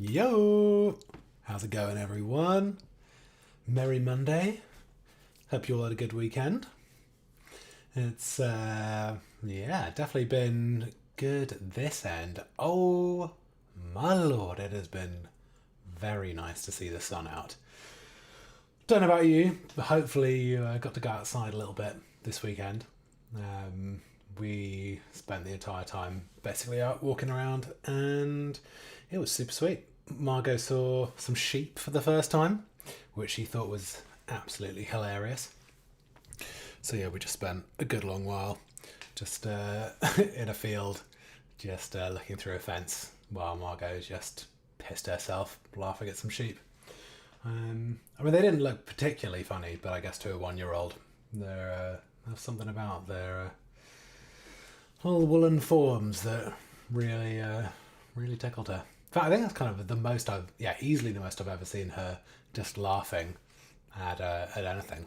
Yo! How's it going, everyone? Merry Monday. Hope you all had a good weekend. It's, definitely been good this end. Oh, my lord, it has been very nice to see the sun out. Don't know about you, but hopefully you got to go outside a little bit this weekend. We spent the entire time basically out walking around and it was super sweet. Margot saw some sheep for the first time, which she thought was absolutely hilarious. So yeah, we just spent a good long while just in a field, just looking through a fence while Margot just pissed herself laughing at some sheep. I mean, they didn't look particularly funny, but I guess to a 1-year-old, there's something about their little woolen forms that really tickled her. In fact, I think that's kind of easily the most I've ever seen her just laughing at anything.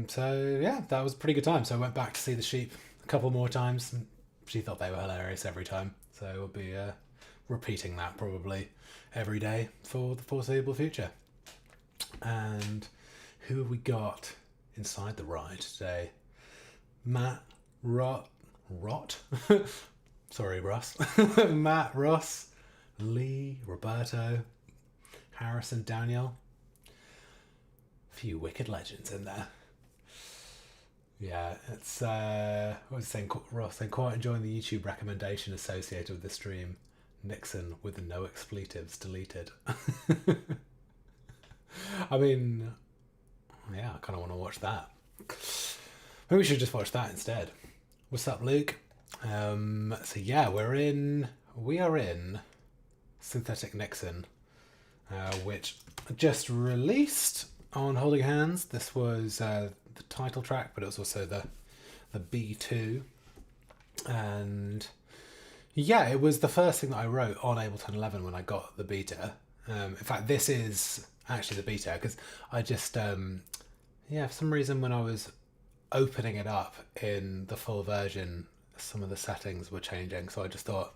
So yeah, that was a pretty good time. So I went back to see the sheep a couple more times. She thought they were hilarious every time. So we'll be repeating that probably every day for the foreseeable future. And who have we got inside the ride today? Matt, Rot. Sorry, Ross. Matt, Ross, Lee, Roberto, Harrison, Daniel. A few wicked legends in there. Yeah, it's what was saying, Ross saying, quite enjoying the YouTube recommendation associated with the stream. Nixon with no expletives deleted. I mean, yeah, I kind of want to watch that. Maybe we should just watch that instead. What's up, Luke? So yeah, we are in Synthetic Nixon, which just released on Holding Hands. This was the title track, but it was also the B2, and yeah, it was the first thing that I wrote on Ableton 11 when I got the beta. In fact, this is actually the beta because I just for some reason when I was opening it up in the full version, some of the settings were changing, so I just thought,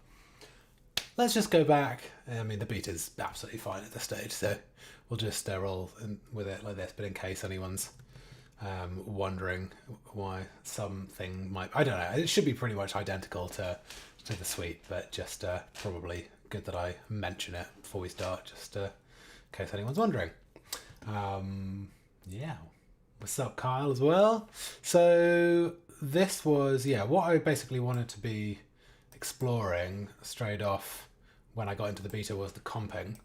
let's just go back. I mean, the beta's absolutely fine at this stage, so we'll just roll with it like this, but in case anyone's wondering why something might, I don't know, it should be pretty much identical to the suite, but just probably good that I mention it before we start, just in case anyone's wondering. What's up, Kyle, as well? So this was, what I basically wanted to be exploring straight off when I got into the beta was the comping,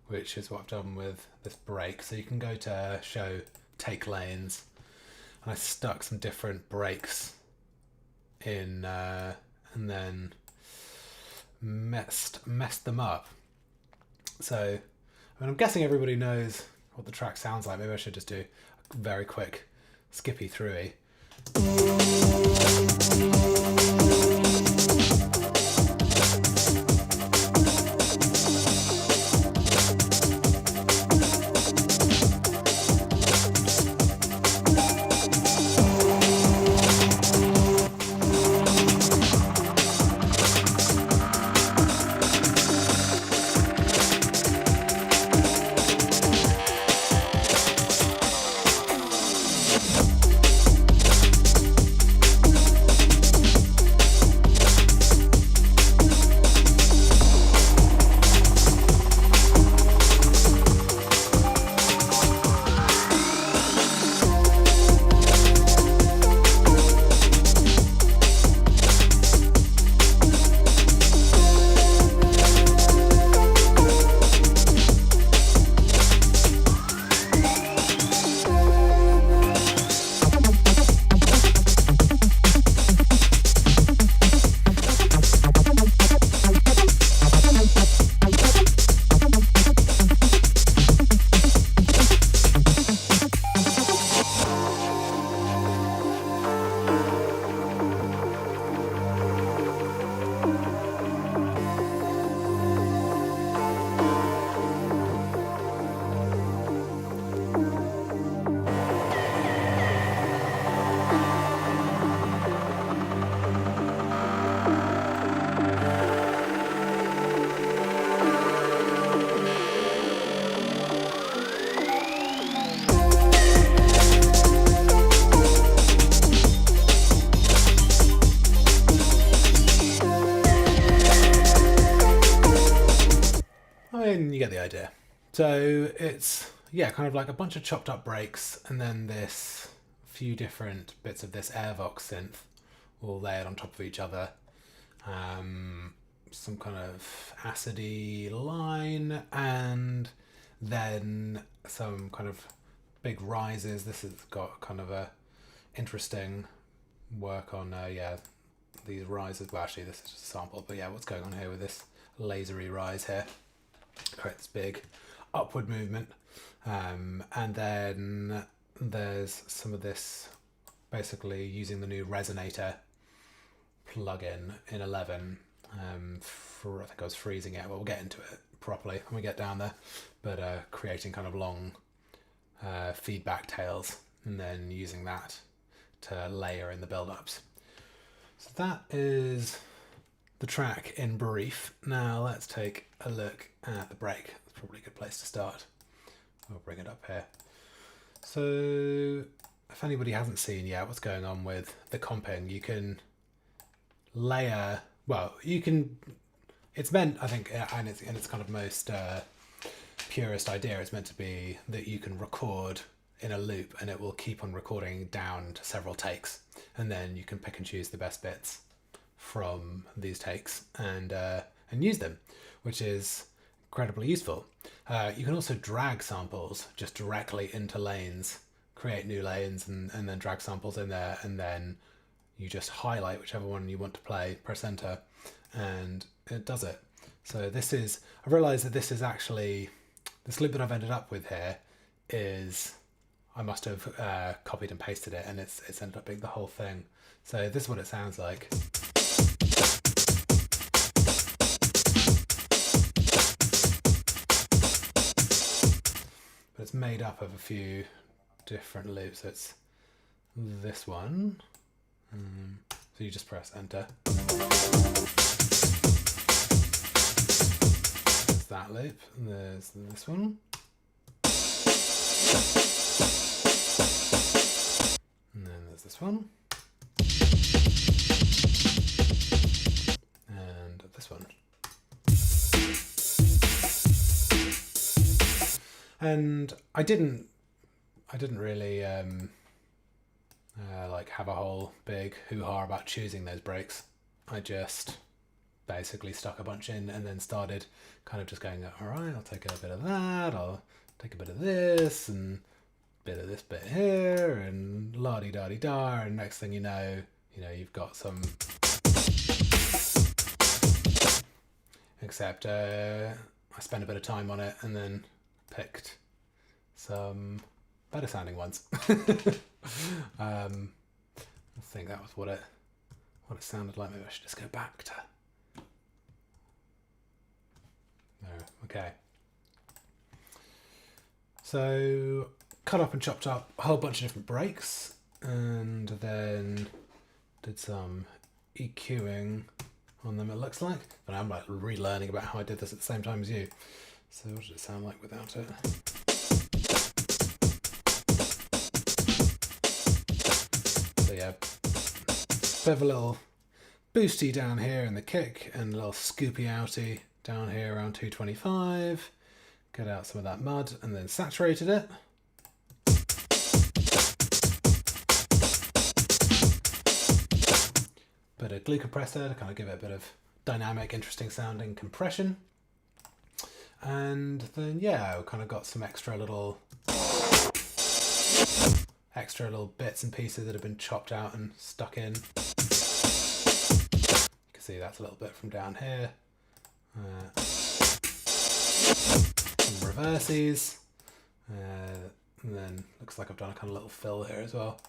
which is what I've done with this break. So you can go to show take lanes, and I stuck some different breaks in and then messed them up. So I mean, I'm guessing everybody knows what the track sounds like. Maybe I should just do a very quick skippy through. idea. So it's, yeah, kind of like a bunch of chopped up breaks and then this few different bits of this Airvox synth all layered on top of each other. Some kind of acidy line and then some kind of big rises. This has got kind of a interesting work on, these rises. Well, actually, this is just a sample, but yeah, what's going on here with this lasery rise here? Create this big upward movement. And then there's some of this basically using the new resonator plugin in 11. I think I was freezing it. Well, we'll get into it properly when we get down there. But creating kind of long feedback tails and then using that to layer in the build-ups. So that is the track in brief. Now let's take a look at the break. It's probably a good place to start. I'll bring it up here. So if anybody hasn't seen yet what's going on with the comping, you can layer, it's meant, I think, and it's kind of most purest idea, it's meant to be that you can record in a loop and it will keep on recording down to several takes, and then you can pick and choose the best bits from these takes and use them, which is incredibly useful. You can also drag samples just directly into lanes, create new lanes and then drag samples in there, and then you just highlight whichever one you want to play, press enter, and it does it. So this is, I realized that this is actually, this loop that I've ended up with here is, I must have copied and pasted it, and it's ended up being the whole thing. So this is what it sounds like. But it's made up of a few different loops. So it's this one. So you just press enter. There's that loop. And there's this one. And then there's this one. And this one. And I didn't really like have a whole big hoo-ha about choosing those breaks. I just basically stuck a bunch in and then started kind of just going, all right, I'll take a bit of that, I'll take a bit of this and a bit of this bit here and la-di-da-di-da, and next thing you know, you've got some, except I spent a bit of time on it and then picked some better sounding ones. I think that was what it sounded like. Maybe I should just go back to. No, okay. So cut up and chopped up a whole bunch of different breaks, and then did some EQing on them. It looks like, but I'm like relearning about how I did this at the same time as you. So what did it sound like without it? So yeah, bit of a little boosty down here in the kick and a little scoopy outy down here around 225. Get out some of that mud and then saturated it. Bit of glue compressor to kind of give it a bit of dynamic, interesting sounding compression. And then, yeah, we kind of got some extra little bits and pieces that have been chopped out and stuck in. You can see that's a little bit from down here. Some reverses. And then looks like I've done a kind of little fill here as well.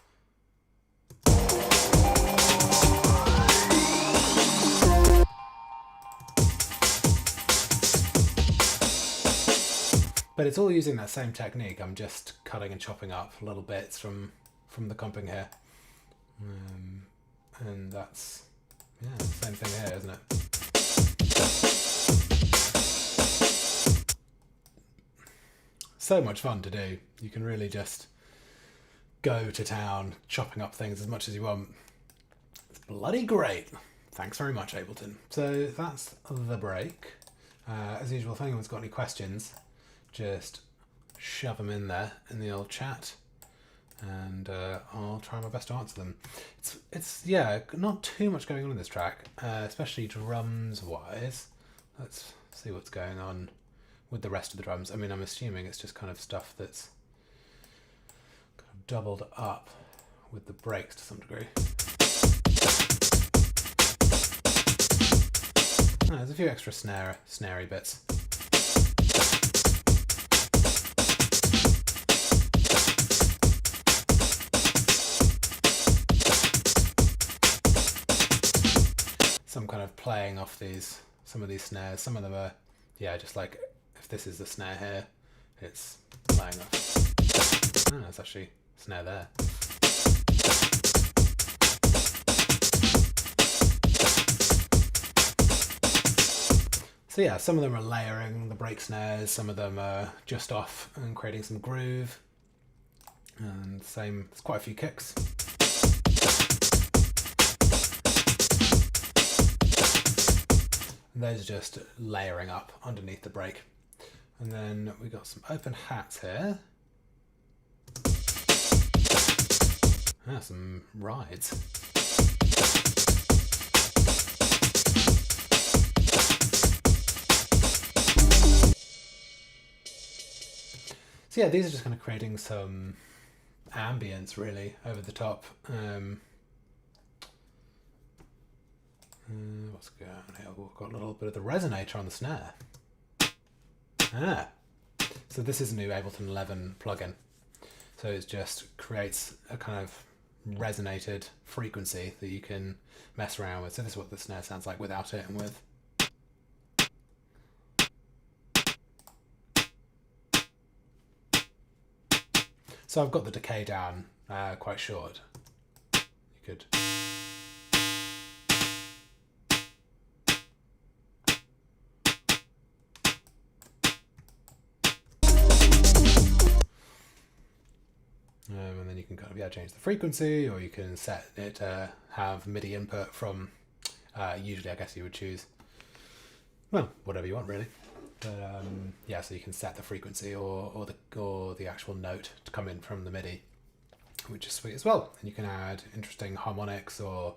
But it's all using that same technique. I'm just cutting and chopping up little bits from the comping here. And that's, yeah, same thing here, isn't it? So much fun to do. You can really just go to town chopping up things as much as you want. It's bloody great. Thanks very much, Ableton. So that's the break. As usual, if anyone's got any questions, just shove them in there in the old chat, and I'll try my best to answer them. It's yeah, not too much going on in this track, especially drums wise. Let's see what's going on with the rest of the drums. I mean, I'm assuming it's just kind of stuff that's kind of doubled up with the breaks to some degree. Oh, there's a few extra snarey bits. Some kind of playing off some of these snares. Some of them are, yeah, just like if this is the snare here, it's playing off. Oh, there's actually a snare there. So yeah, some of them are layering the break snares, some of them are just off and creating some groove. And same, there's quite a few kicks. And those are just layering up underneath the break. And then we got some open hats here. Ah, some rides. So yeah, these are just kind of creating some ambience really over the top. What's going on here? We've got a little bit of the resonator on the snare. Ah, so this is a new Ableton 11 plugin. So it just creates a kind of resonated frequency that you can mess around with. So this is what the snare sounds like without it and with. So I've got the decay down quite short. You could. And then you can kind of change the frequency, or you can set it to have MIDI input from. Usually, I guess you would choose. Well, whatever you want, really. But yeah, so you can set the frequency or the actual note to come in from the MIDI, which is sweet as well. And you can add interesting harmonics or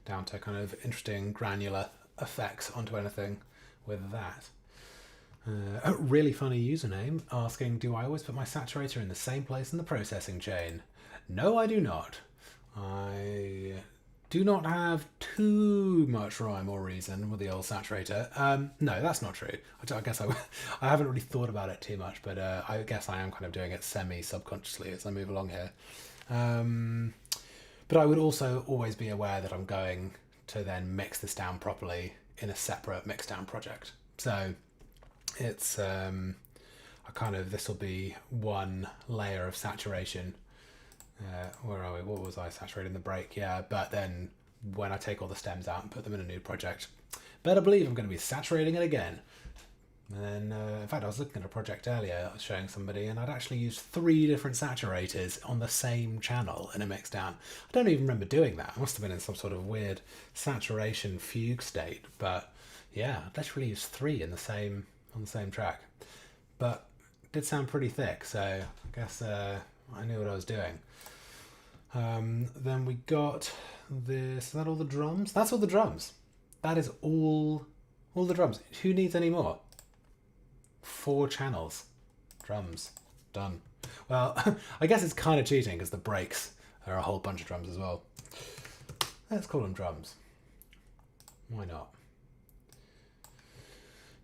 down to kind of interesting granular effects onto anything with that. A really funny username asking, do I always put my saturator in the same place in the processing chain? No, I do not. I do not have too much rhyme or reason with the old saturator. No, that's not true. I guess I haven't really thought about it too much, but I guess I am kind of doing it semi-subconsciously as I move along here. But I would also always be aware that I'm going to then mix this down properly in a separate mixdown project. So it's this will be one layer of saturation. Where are we? What was I saturating the break? Yeah, but then when I take all the stems out and put them in a new project, better believe I'm going to be saturating it again. And then, in fact, I was looking at a project earlier, I was showing somebody, and I'd actually used 3 different saturators on the same channel in a mixdown. I don't even remember doing that. I must have been in some sort of weird saturation fugue state. But yeah, I literally used 3 on the same track. But it did sound pretty thick, so I guess I knew what I was doing. Then we got this. Is that all the drums? That's all the drums. That is all the drums. Who needs any more? 4 channels. Drums. Done. Well, I guess it's kind of cheating because the breaks are a whole bunch of drums as well. Let's call them drums. Why not?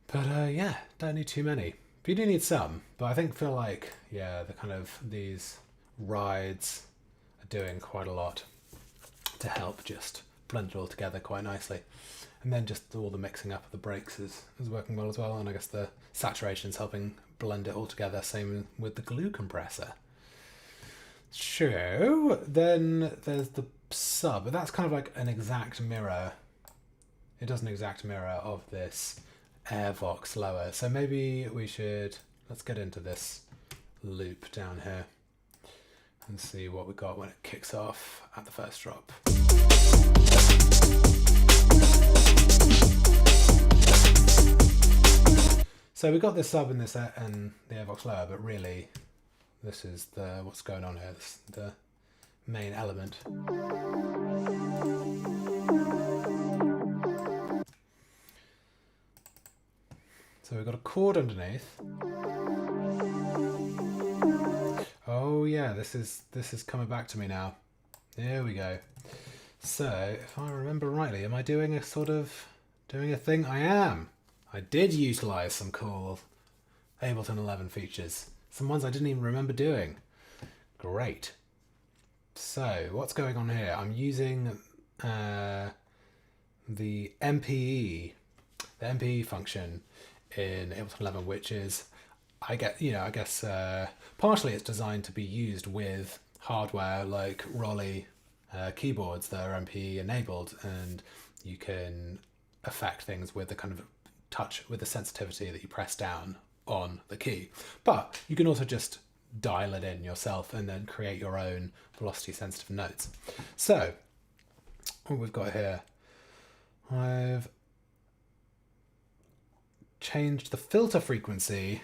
But yeah, don't need too many. But you do need some. But I feel like, yeah, the kind of these rides are doing quite a lot to help just blend it all together quite nicely. And then just all the mixing up of the breaks is working well as well. And I guess the saturation is helping blend it all together. Same with the glue compressor. So then there's the sub. But that's kind of like an exact mirror. It does an exact mirror of this Airvox lower. So maybe we should, let's get into this loop down here and see what we got when it kicks off at the first drop. So we've got this sub and this and the airbox lower, but really this is what's going on here. This is the main element. So we've got a chord underneath. Oh yeah, this is coming back to me now. There we go. So if I remember rightly, am I doing a thing? I am. I did utilise some cool Ableton 11 features. Some ones I didn't even remember doing. Great. So what's going on here? I'm using the MPE function in Ableton 11, which is, I guess partially it's designed to be used with hardware like Rolly keyboards that are MPE enabled, and you can affect things with the kind of touch, with the sensitivity that you press down on the key. But you can also just dial it in yourself and then create your own velocity sensitive notes. So what we've got here, I've changed the filter frequency,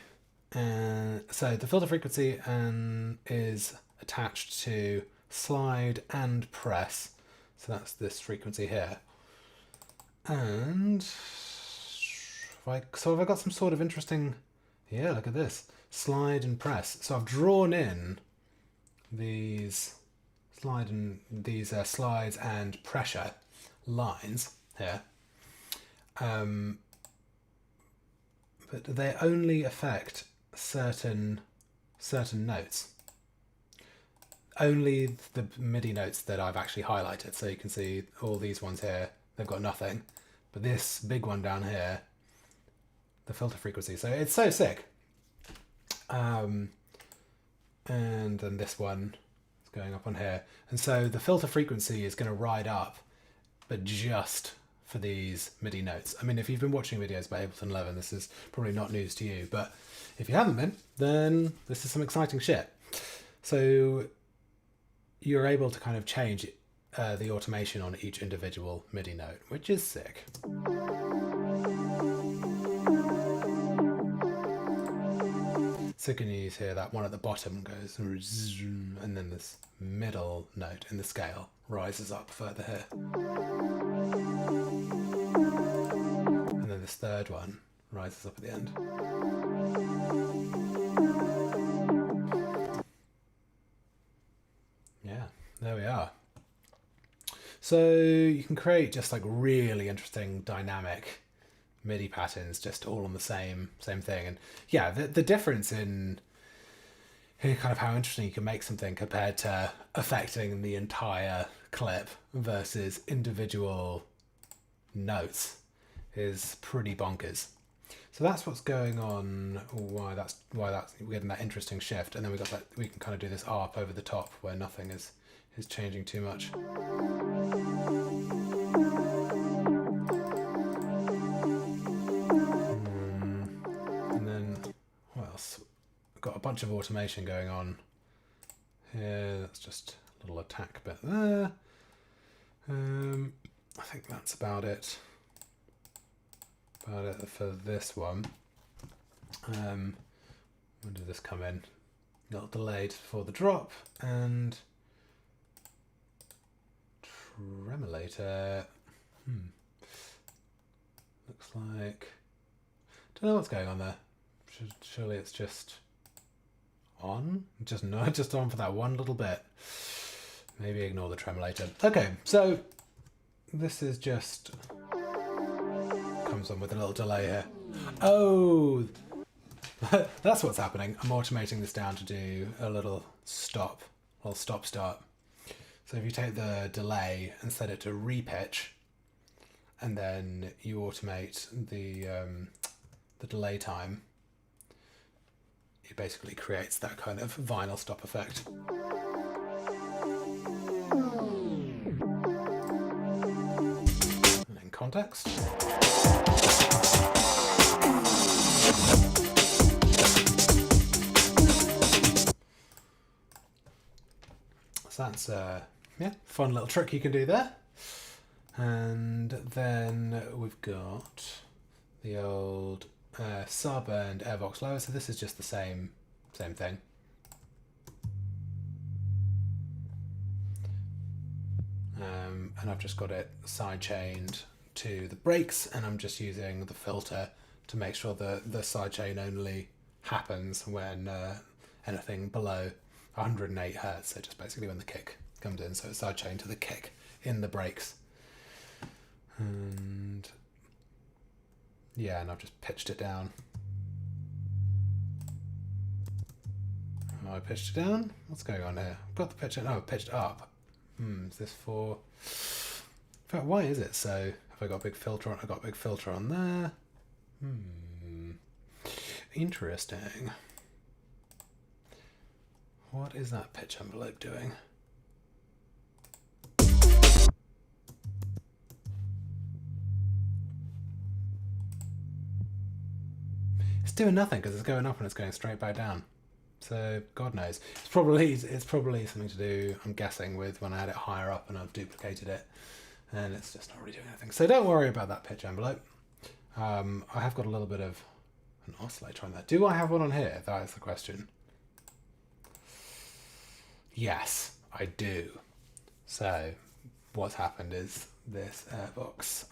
and so the filter frequency is attached to slide and press, so that's this frequency here. And have I got some sort of interesting, yeah, look at this, slide and press. So I've drawn in these slides and pressure lines here, but they only affect certain notes. Only the MIDI notes that I've actually highlighted. So you can see all these ones here, they've got nothing. But this big one down here, the filter frequency. So it's so sick. And then this one is going up on here. And so the filter frequency is going to ride up, but just for these MIDI notes. I mean, if you've been watching videos about Ableton 11, this is probably not news to you, but if you haven't been, then this is some exciting shit. So you're able to kind of change the automation on each individual MIDI note, which is sick. So you can use here that one at the bottom goes, and then this middle note in the scale rises up further here. And then this third one rises up at the end. Yeah, there we are. So you can create just like really interesting dynamic MIDI patterns just all on the same thing. And yeah, the difference in kind of how interesting you can make something compared to affecting the entire clip versus individual notes is pretty bonkers. So that's what's going on, why that's we're getting that interesting shift. And then we got that, we can kind of do this ARP over the top where nothing is changing too much. And then what else? I've got a bunch of automation going on here. That's just a little attack bit there. I think that's about it. For this one. When did this come in? A little delayed for the drop, and tremolator. Looks like, don't know what's going on there. Surely it's just on. Just on for that one little bit. Maybe ignore the tremolator. Okay, so this is just comes on with a little delay here. Oh, that's what's happening. I'm automating this down to do a little stop start. So if you take the delay and set it to repitch, and then you automate the delay time, it basically creates that kind of vinyl stop effect. And in context. So that's yeah, fun little trick you can do there. And then we've got the old sub and airbox lower, so this is just the same thing. And I've just got it side chained to the brakes, and I'm just using the filter to make sure that the side chain only happens when anything below 108 Hertz, so just basically when the kick comes in, so it's side chained to the kick in the brakes. And yeah, and I've just pitched it down. Oh, I pitched it down? What's going on here? I've got the pitch, no, pitched up. Is this for... In fact, why is it so? Have I got a big filter on? I got a big filter on there. Interesting. What is that pitch envelope doing? It's doing nothing because it's going up and it's going straight back down. So God knows. It's probably something to do, I'm guessing, with when I had it higher up and I've duplicated it, and it's just not really doing anything. So don't worry about that pitch envelope. I have got a little bit of an oscillator on there. Do I have one on here? That is the question. Yes, I do. So what's happened is this airbox.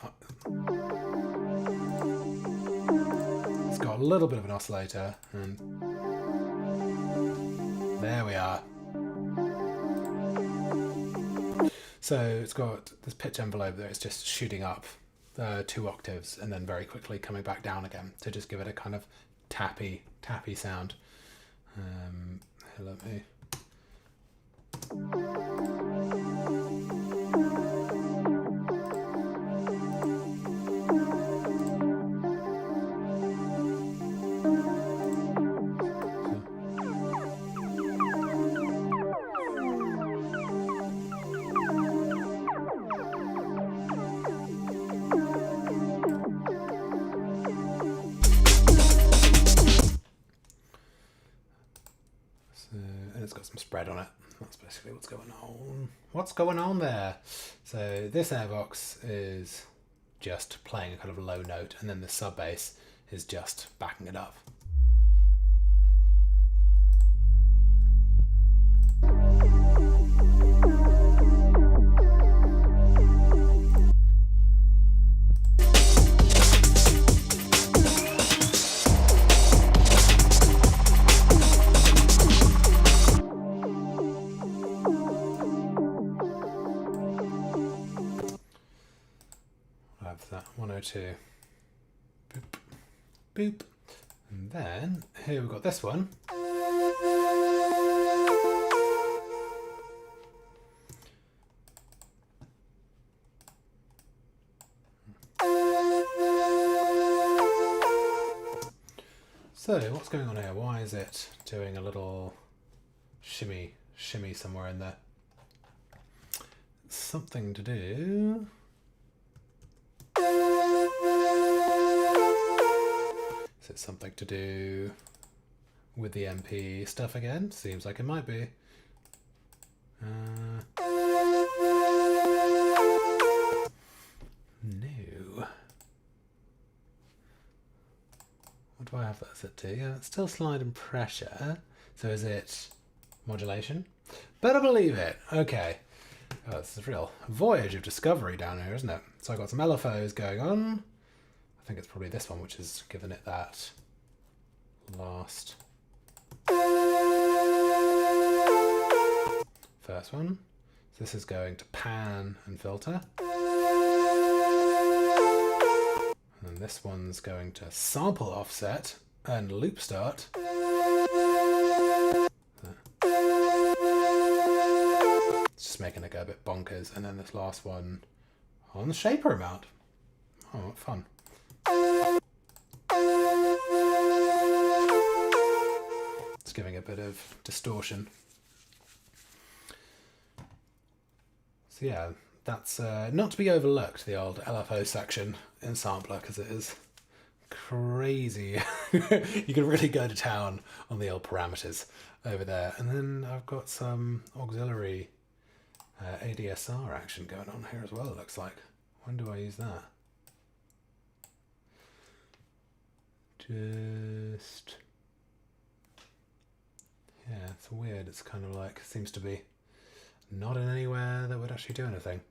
It's got a little bit of an oscillator, and there we are. So it's got this pitch envelope that it's just shooting up 2 octaves and then very quickly coming back down again to just give it a kind of tappy sound. Here, let me... spread on it. That's basically what's going on. What's going on there? So this airbox is just playing a kind of low note, and then the sub bass is just backing it up. That 102. Boop, boop. And then here we've got this one. So what's going on here? Why is it doing a little shimmy somewhere in there? Something to do... Is it something to do with the MP stuff again? Seems like it might be. No. What do I have that set to? Yeah, it's still sliding pressure. So is it modulation? Better believe it. Okay. Oh, this is a real voyage of discovery down here, isn't it? So I've got some LFOs going on. I think it's probably this one which has given it that last first one. So this is going to pan and filter. And this one's going to sample offset and loop start. It's just making it go a bit bonkers. And then this last one on the shaper amount. Oh, what fun. It's giving a bit of distortion. So yeah, that's not to be overlooked, the old LFO section in Sampler, because it is crazy. You can really go to town on the old parameters over there. And then I've got some auxiliary ADSR action going on here as well, it looks like. When do I use that? Just... yeah, it's weird. It's kind of like, seems to be not in anywhere that would actually do anything.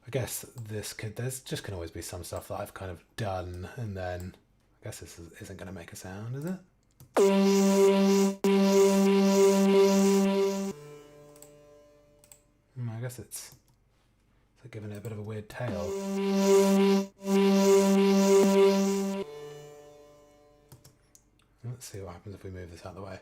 I guess there's just can always be some stuff that I've kind of done, and then I guess this isn't going to make a sound, is it? I guess it's like giving it a bit of a weird tail. Let's see what happens if we move this out of the way.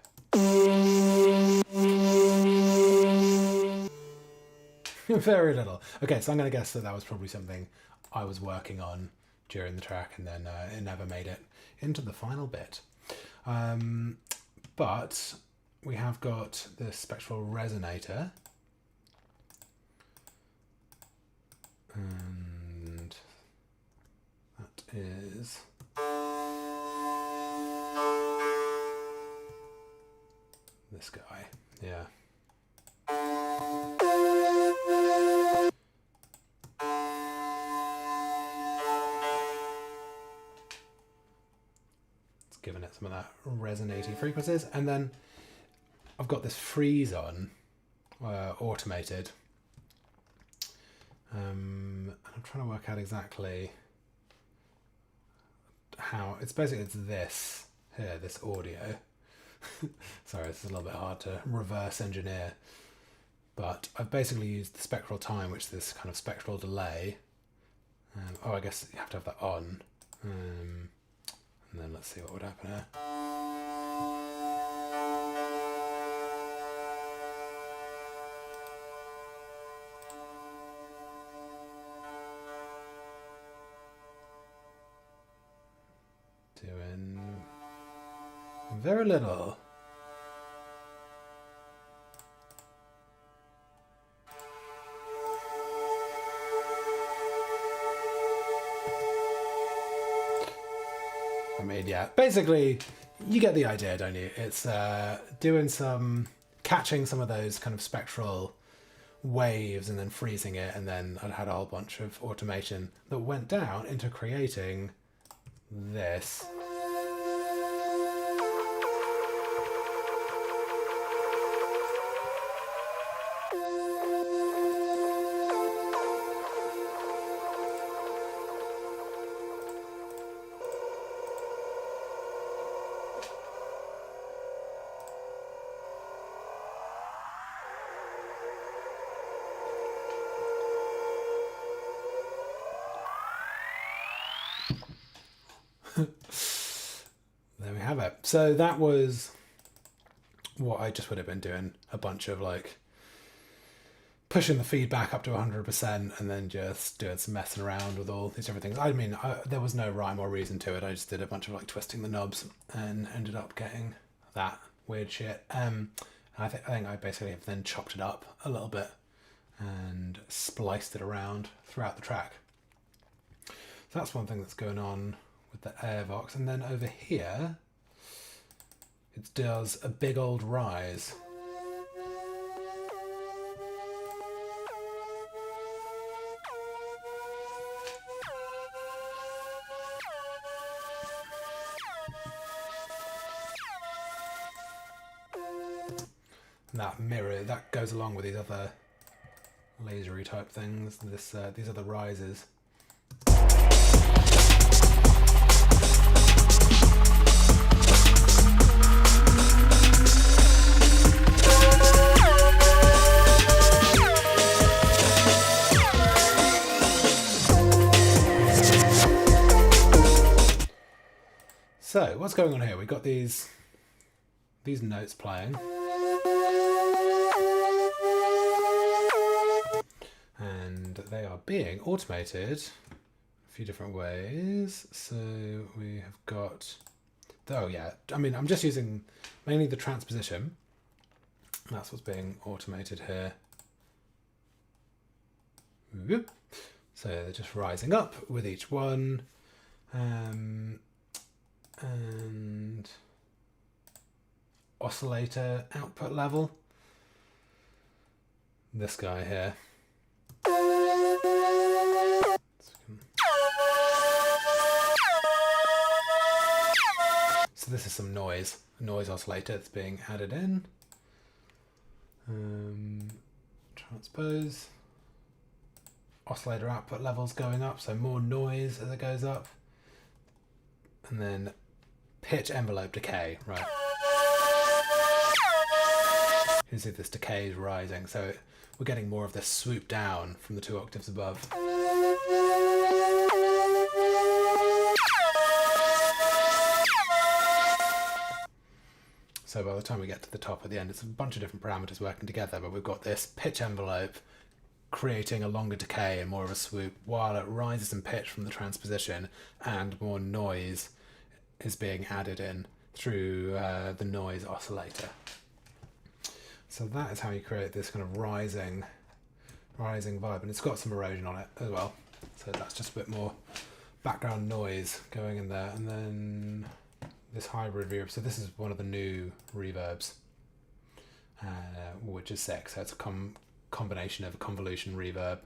Very little. Okay, so I'm going to guess that that was probably something I was working on during the track, and then it never made it into the final bit. But we have got the spectral resonator. And that is... this guy, yeah. It's giving it some of that resonating frequencies. And then I've got this freeze on, automated. I'm trying to work out exactly how, it's this here, this audio. Sorry, this is a little bit hard to reverse engineer, but I've basically used the spectral time, which is this kind of spectral delay. Oh, I guess you have to have that on. And then let's see what would happen here. Doing very little. I mean, yeah, basically you get the idea, don't you? It's doing catching some of those kind of spectral waves and then freezing it, and then I had a whole bunch of automation that went down into creating this. There we have it. So that was what I just would have been doing, a bunch of like pushing the feedback up to 100% and then just doing some messing around with all these different things. I mean, there was no rhyme or reason to it. I just did a bunch of like twisting the knobs and ended up getting that weird shit. I think I basically have then chopped it up a little bit and spliced it around throughout the track. So that's one thing that's going on with the Airvox. And then over here, it does a big old rise. And that mirror, that goes along with these other lasery type things. These are the rises. So what's going on here? We've got these notes playing. And they are being automated a few different ways. So we have got, oh yeah, I mean, I'm just using mainly the transposition. That's what's being automated here. Whoop. So they're just rising up with each one. And oscillator output level. This guy here. this is some noise oscillator that's being added in. Transpose. Oscillator output levels going up, so more noise as it goes up. And then pitch envelope decay, right. You can see this decay is rising, so we're getting more of this swoop down from the 2 octaves above. So by the time we get to the top at the end, it's a bunch of different parameters working together, but we've got this pitch envelope creating a longer decay and more of a swoop while it rises in pitch from the transposition, and more noise is being added in through the noise oscillator. So that is how you create this kind of rising vibe, and it's got some erosion on it as well. So that's just a bit more background noise going in there. And then this hybrid reverb. So this is one of the new reverbs, which is sick. So it's a combination of a convolution reverb,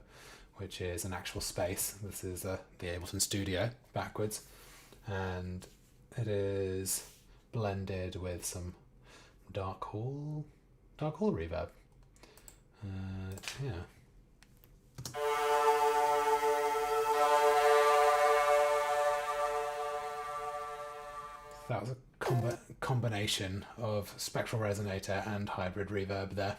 which is an actual space. This is the Ableton Studio backwards, and it is blended with some dark hall reverb. Yeah. That was a combination of spectral resonator and hybrid reverb there.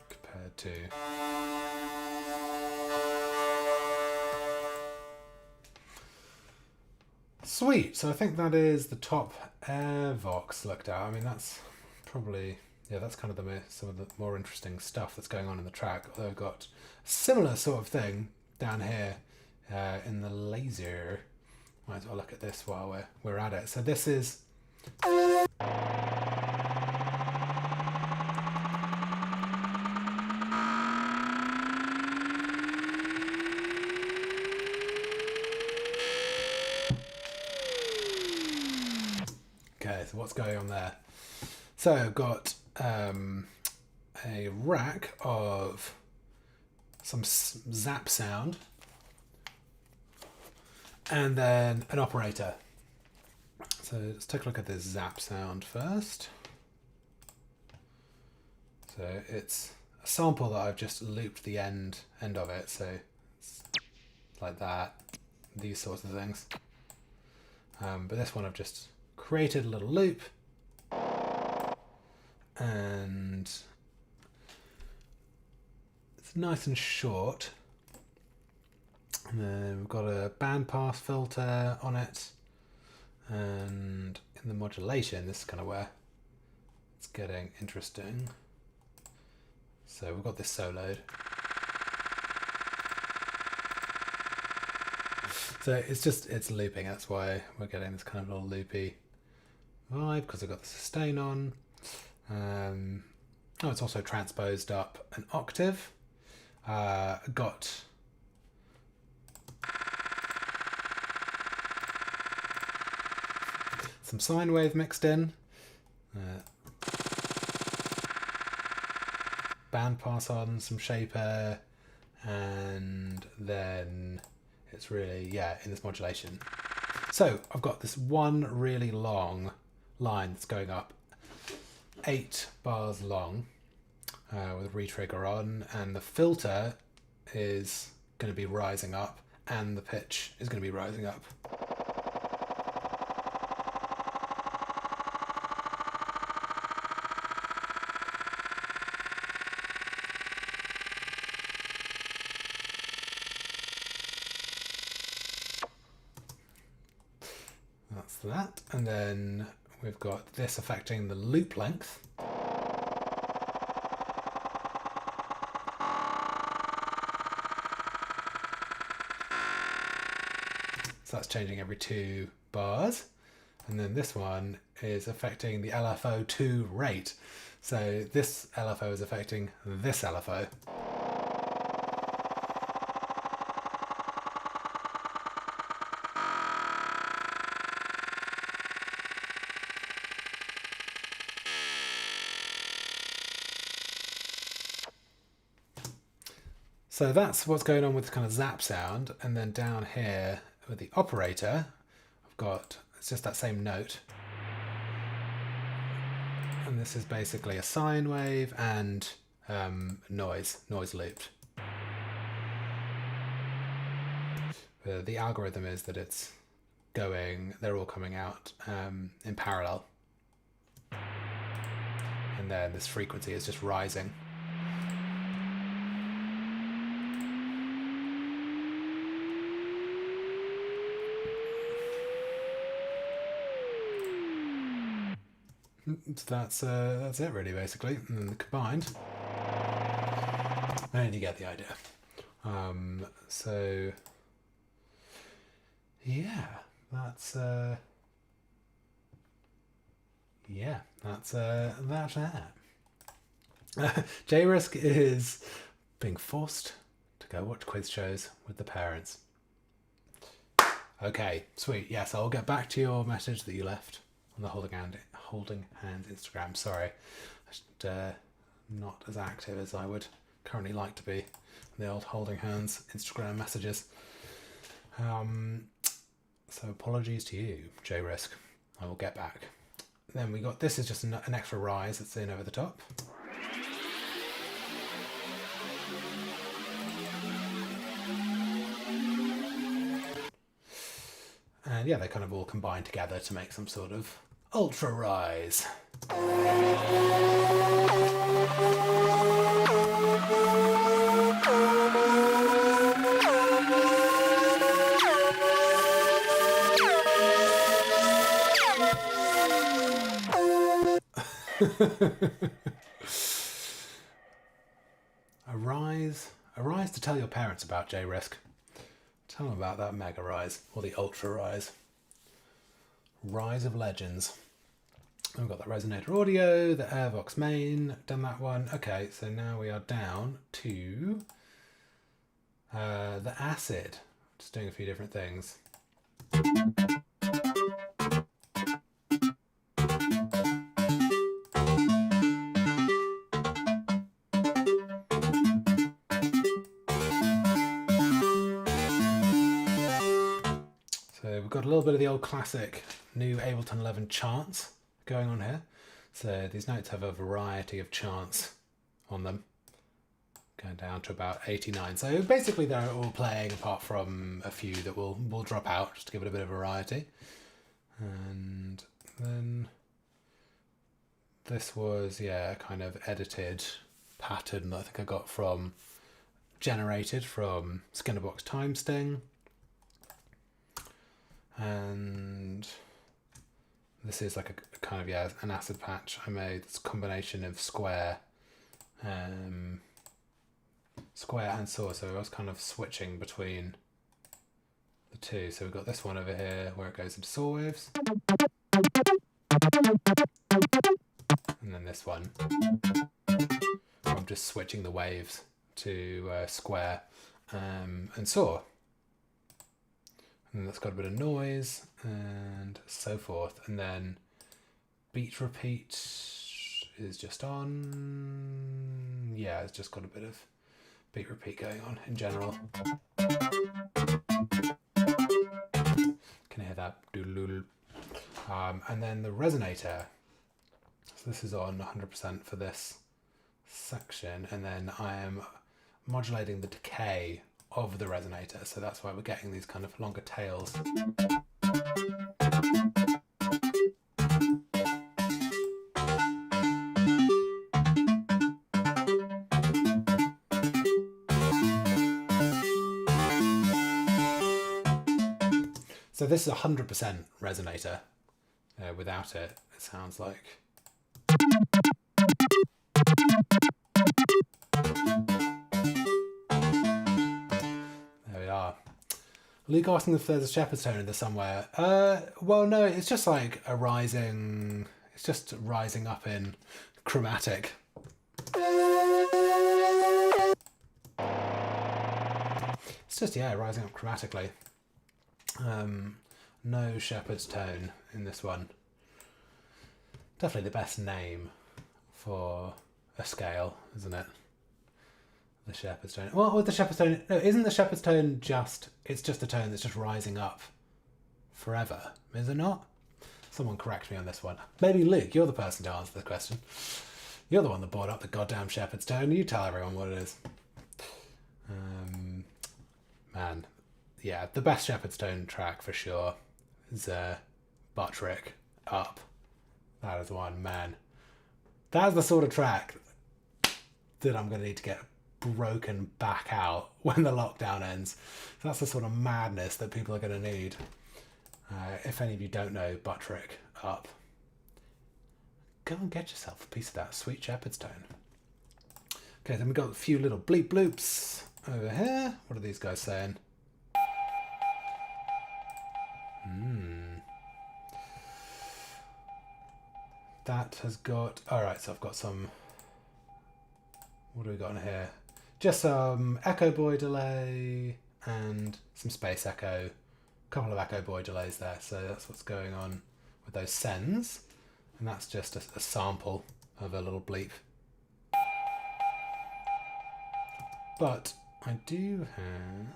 Compared to sweet. So I think that is the top Airvox looked at. I mean, that's probably, yeah, that's kind of some of the more interesting stuff that's going on in the track. Although I've got a similar sort of thing down here in the laser. Might as well look at this while we're at it. So this is okay, so what's going on there? So I've got a rack of some zap sound, and then an operator. So let's take a look at this zap sound first. So it's a sample that I've just looped the end of it, so it's like that, these sorts of things. But this one I've just created a little loop, and it's nice and short. And then we've got a bandpass filter on it, and in the modulation, this is kind of where it's getting interesting. So we've got this soloed. So it's looping, that's why we're getting this kind of little loopy vibe, because I've got the sustain on. It's also transposed up an octave. Got some sine wave mixed in. Bandpass on, some shaper, and then it's really, yeah, in this modulation. So I've got this one really long line that's going up 8 bars long with retrigger on, and the filter is going to be rising up and the pitch is going to be rising up. That's that, and then we've got this affecting the loop length. So that's changing every 2 bars. And then this one is affecting the LFO2 rate. So this LFO is affecting this LFO. So that's what's going on with kind of zap sound. And then down here with the operator, I've got, it's just that same note. And this is basically a sine wave and noise looped. The algorithm is that it's going, they're all coming out in parallel. And then this frequency is just rising. So that's it really, basically. And then combined, and you get the idea. So yeah, that's that. J-Risk is being forced to go watch quiz shows with the parents. Okay, sweet. Yes, I'll get back to your message that you left on the Holding Hands Instagram. Sorry, just not as active as I would currently like to be in the old Holding Hands Instagram messages. So apologies to you, J-Risk. I will get back. Then we got, this is just an extra rise that's in over the top. And yeah, they kind of all combine together to make some sort of ultra rise. A rise to tell your parents about, J-Risk. Tell them about that mega rise, or the ultra rise. Rise of legends. We've got the resonator audio, the Airvox main, done that one. Okay, so now we are down to the acid. Just doing a few different things. We've got a little bit of the old classic new Ableton 11 chants going on here. So these notes have a variety of chants on them, going down to about 89. So basically they're all playing apart from a few that will drop out just to give it a bit of variety. And then this was, yeah, kind of edited pattern that I think I got from, generated from Skinnerbox Time Sting. And this is like a kind of, yeah, an acid patch I made. It's a combination of square and saw, so I was kind of switching between the two. So we've got this one over here where it goes into saw waves, and then this one where I'm just switching the waves to square and saw. And that's got a bit of noise and so forth. And then beat repeat is just on. Yeah, it's just got a bit of beat repeat going on in general. Can you hear that? And then the resonator. So this is on 100% for this section. And then I am modulating the decay of the resonator, so that's why we're getting these kind of longer tails. So this is 100% resonator. Without it, it sounds like. Luke asking if there's a shepherd's tone in there somewhere. Well, no, it's just like a rising. It's just rising up in chromatic. It's just, yeah, rising up chromatically. No shepherd's tone in this one. Definitely the best name for a scale, isn't it? The shepherd's tone. What with the shepherd's tone? No, isn't the shepherd's tone just... It's just a tone that's just rising up forever, is it not? Someone correct me on this one. Maybe Luke, you're the person to answer the question. You're the one that brought up the goddamn shepherd's tone. You tell everyone what it is. Man, yeah, the best shepherd's tone track for sure is Buttrick Up. That is one, man. That's the sort of track that I'm going to need to get broken back out when the lockdown ends. That's the sort of madness that people are going to need. If any of you don't know Buttrick Up, go and get yourself a piece of that sweet shepherd's tone. Okay, then we've got a few little bleep bloops over here. What are these guys saying? That has got... Alright, so I've got some... What do we got in here? Just some Echo Boy delay and some space echo. A couple of Echo Boy delays there. So that's what's going on with those sends. And that's just a sample of a little bleep. But I do have...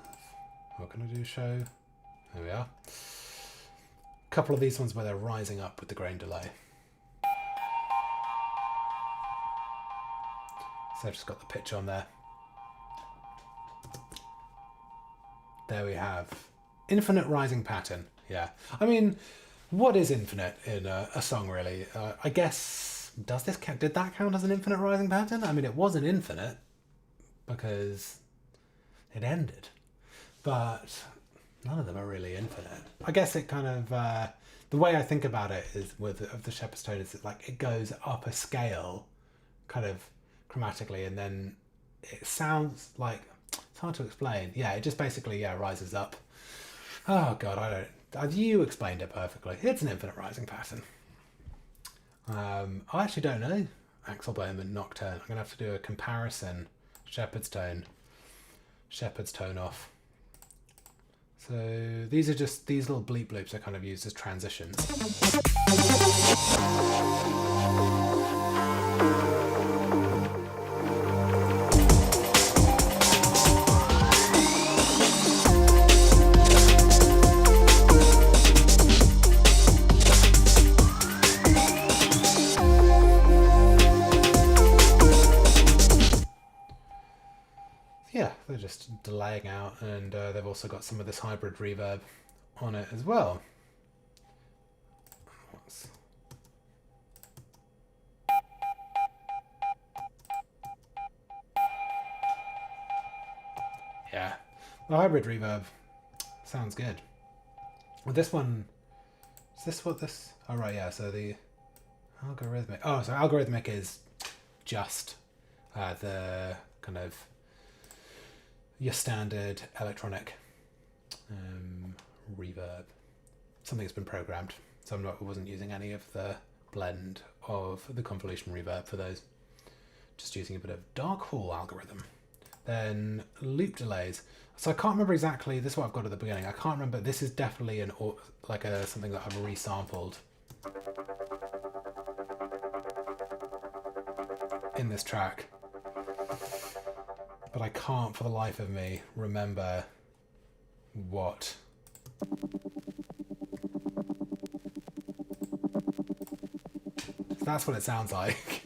What can I do? Show? There we are. A couple of these ones where they're rising up with the grain delay. So I've just got the pitch on there. There we have infinite rising pattern. Yeah. I mean, what is infinite in a song really? I guess, does this count? Did that count as an infinite rising pattern? I mean, it wasn't infinite because it ended, but none of them are really infinite. I guess it kind of, the way I think about it is of the shepherd's tone is like it goes up a scale kind of chromatically, and then it sounds like, it's hard to explain. Yeah, it just basically, rises up. Oh god, I don't... You explained it perfectly. It's an infinite rising pattern. I actually don't know Axel Bowman Nocturne. I'm going to have to do a comparison. Shepherd's tone off. So these are just, these little bleep bloops are kind of used as transitions. Yeah, they're just delaying out, and they've also got some of this hybrid reverb on it as well. Yeah, the hybrid reverb sounds good. Well, this one, is this what this... Oh, right, yeah, so the algorithmic... Oh, so algorithmic is just the kind of your standard electronic reverb. Something that's been programmed. So I wasn't using any of the blend of the convolution reverb for those. Just using a bit of dark hall algorithm. Then loop delays. So I can't remember exactly, this is what I've got at the beginning. I can't remember, this is definitely something that I've resampled in this track. But I can't for the life of me remember what. So that's what it sounds like.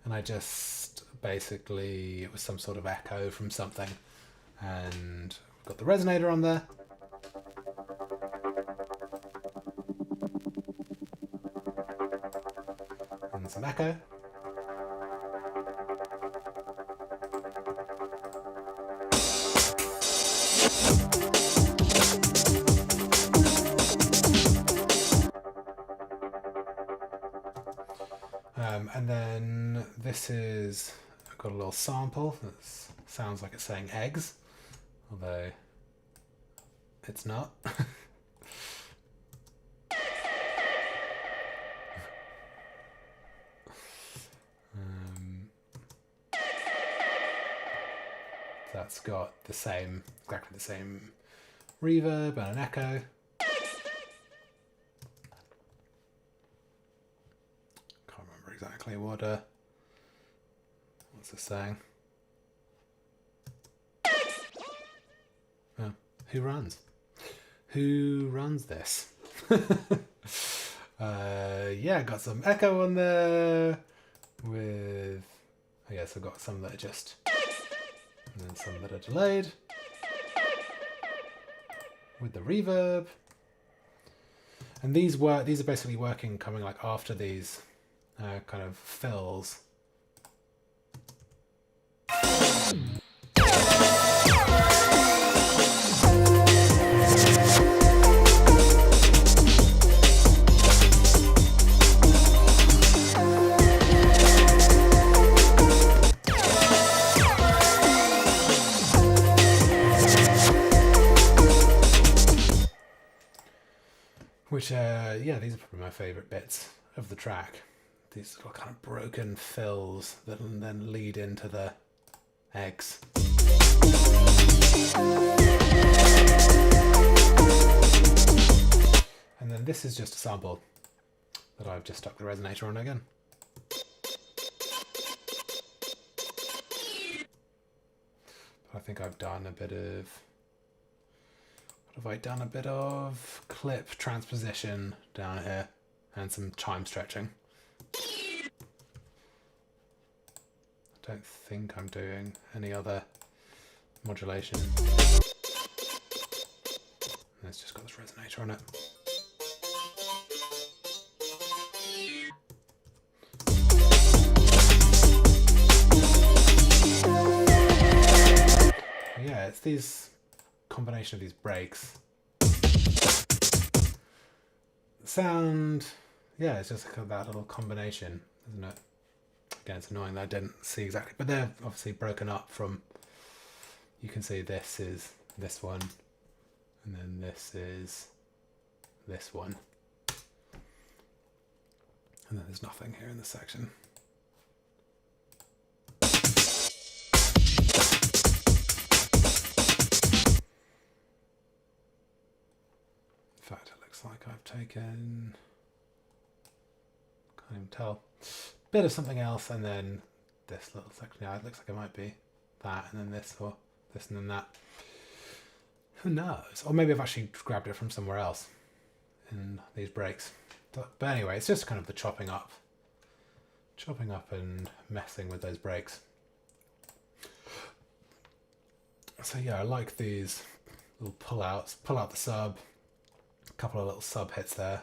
And I just basically, it was some sort of echo from something. And we've got the resonator on there. And some echo. And then this is, I've got a little sample that sounds like it's saying eggs, although it's not. That's got the same, exactly the same reverb and an echo. Can't remember exactly what What's it saying? Oh, who runs? Who runs this? Yeah, got some echo on there with, I guess I've got some that are just, and then some that are delayed with the reverb. And these are basically working, coming like after these kind of fills. Which, yeah, these are probably my favourite bits of the track. These are kind of broken fills that then lead into the eggs. And then this is just a sample that I've just stuck the resonator on again. But I think I've done a bit of... Have I done a bit of clip transposition down here and some chime stretching? I don't think I'm doing any other modulation. And it's just got this resonator on it. Yeah, it's these combination of these breaks. Sound, yeah, it's just that little combination, isn't it? Again, it's annoying that I didn't see exactly, but they're obviously broken up from, you can see this is this one, and then this is this one. And then there's nothing here in this section. In fact, it looks like I've taken, can't even tell, bit of something else, and then this little section. Yeah, it looks like it might be that, and then this, or this, and then that. Who knows? Or maybe I've actually grabbed it from somewhere else in these breaks. But anyway, it's just kind of the chopping up and messing with those breaks. So yeah, I like these little pull-outs. Pull out the sub. A couple of little sub hits there.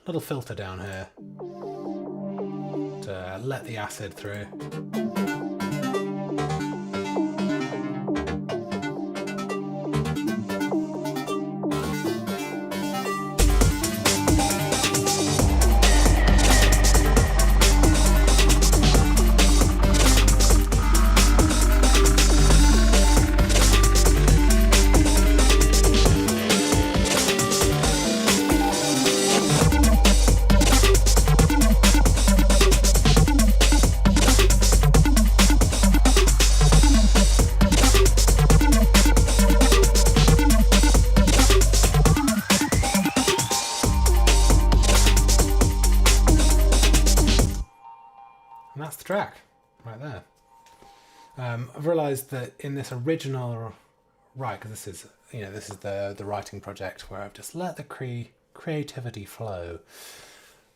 Little filter down here to let the acid through. And that's the track right there. I've realised that in this original, right, because this is the writing project where I've just let the creativity flow.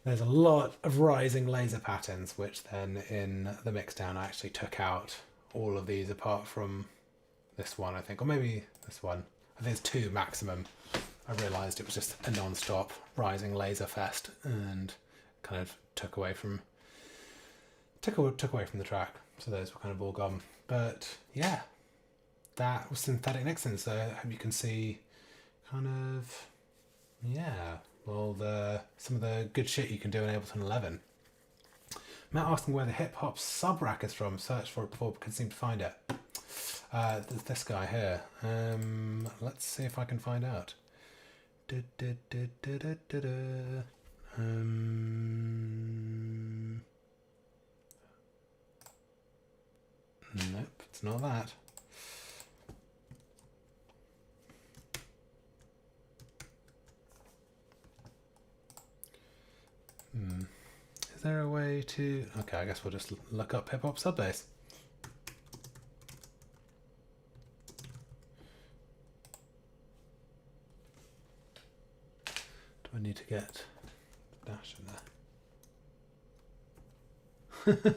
There's a lot of rising laser patterns, which then in the mixdown I actually took out all of these apart from this one, I think, or maybe this one. I think it's 2 maximum. I realised it was just a non-stop rising laser fest and kind of took away from the track. So those were kind of all gone. But yeah, that was Synthetic Nixon. So I hope you can see kind of, yeah, well, some of the good shit you can do in Ableton 11. Matt asking where the hip hop sub rack is from. Searched for it before, but couldn't seem to find it. There's this guy here. Let's see if I can find out. Nope, it's not that. Is there a way to... Okay, I guess we'll just look up hip-hop sub bass. Do I need to get dash in there?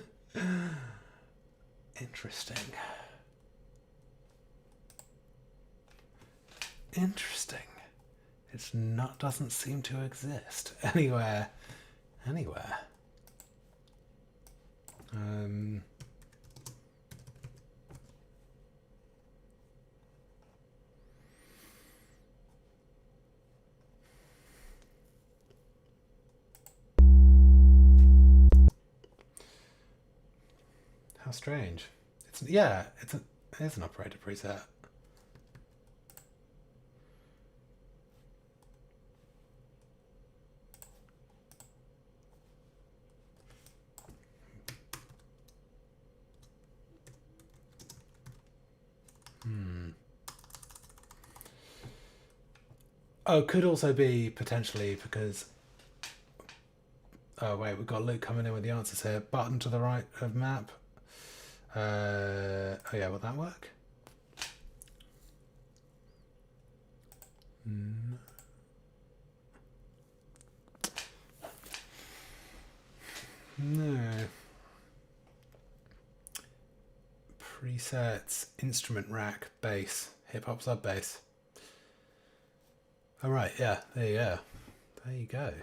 Interesting. Interesting. It's not, doesn't seem to exist anywhere. How strange. It's, yeah, it is an operator preset. Oh, could also be potentially because... Oh wait, we've got Luke coming in with the answers here. Button to the right of map. Oh yeah, will that work? No. Presets, instrument rack, bass, hip hop sub bass. All right, yeah, there you go. There you go.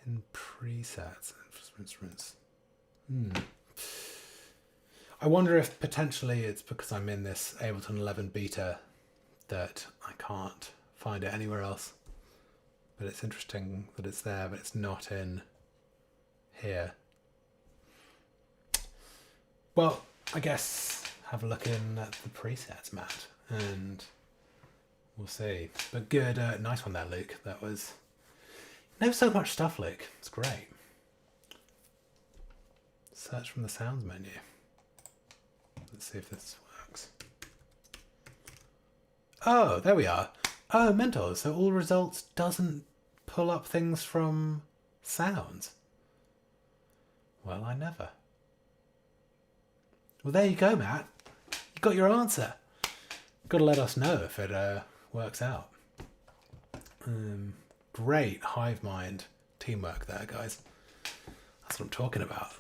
In presets, instruments. I wonder if potentially it's because I'm in this Ableton 11 beta that I can't find it anywhere else. But it's interesting that it's there, but it's not in here. Well, I guess have a look in at the presets, Matt, and we'll see. But good, nice one there, Luke. That was... You know so much stuff, Luke. It's great. Search from the sounds menu. Let's see if this works. Oh, there we are. Oh, mental. So all results doesn't pull up things from sounds. Well, I never. Well, there you go, Matt. You got your answer. Got to let us know if it works out. Great hive mind teamwork there, guys. That's what I'm talking about.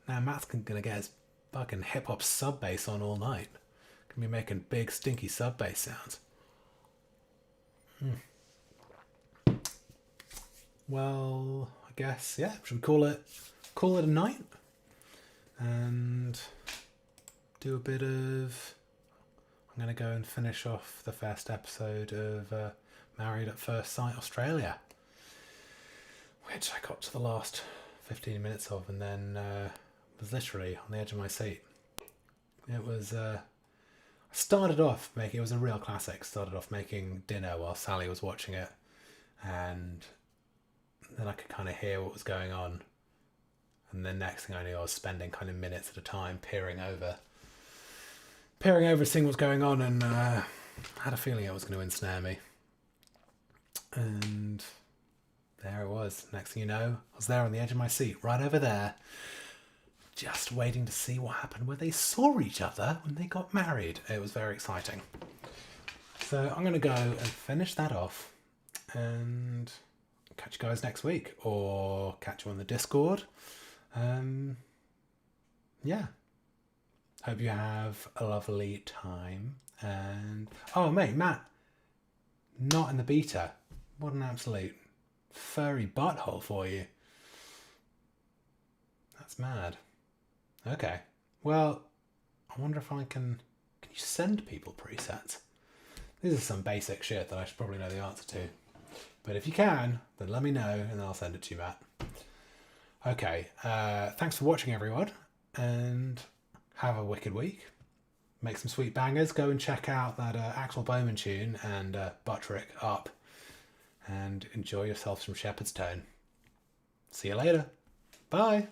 Now Matt's gonna get his fucking hip hop sub bass on all night. Gonna be making big stinky sub bass sounds. Well, I guess yeah. Should we call it a night and do a bit of... I'm gonna go and finish off the first episode of Married at First Sight Australia, which I got to the last 15 minutes of and then was literally on the edge of my seat. It was, I started off making, it was a real classic, started off making dinner while Sally was watching it, and then I could kind of hear what was going on, and the next thing I knew I was spending kind of minutes at a time peering over seeing what's going on, and I had a feeling it was going to ensnare me. And there it was. Next thing you know, I was there on the edge of my seat, right over there, just waiting to see what happened where they saw each other when they got married. It was very exciting. So I'm going to go and finish that off and catch you guys next week, or catch you on the Discord. Yeah. Hope you have a lovely time. And oh mate, Matt, not in the beta. What an absolute furry butthole for you. That's mad. Okay. Well, I wonder if I can you send people presets? This is some basic shit that I should probably know the answer to. But if you can, then let me know and I'll send it to you, Matt. Okay, thanks for watching, everyone, and have a wicked week. Make some sweet bangers. Go and check out that Axel Bowman tune and Buttrick Up, and enjoy yourself some Shepherd's Tone. See you later. Bye.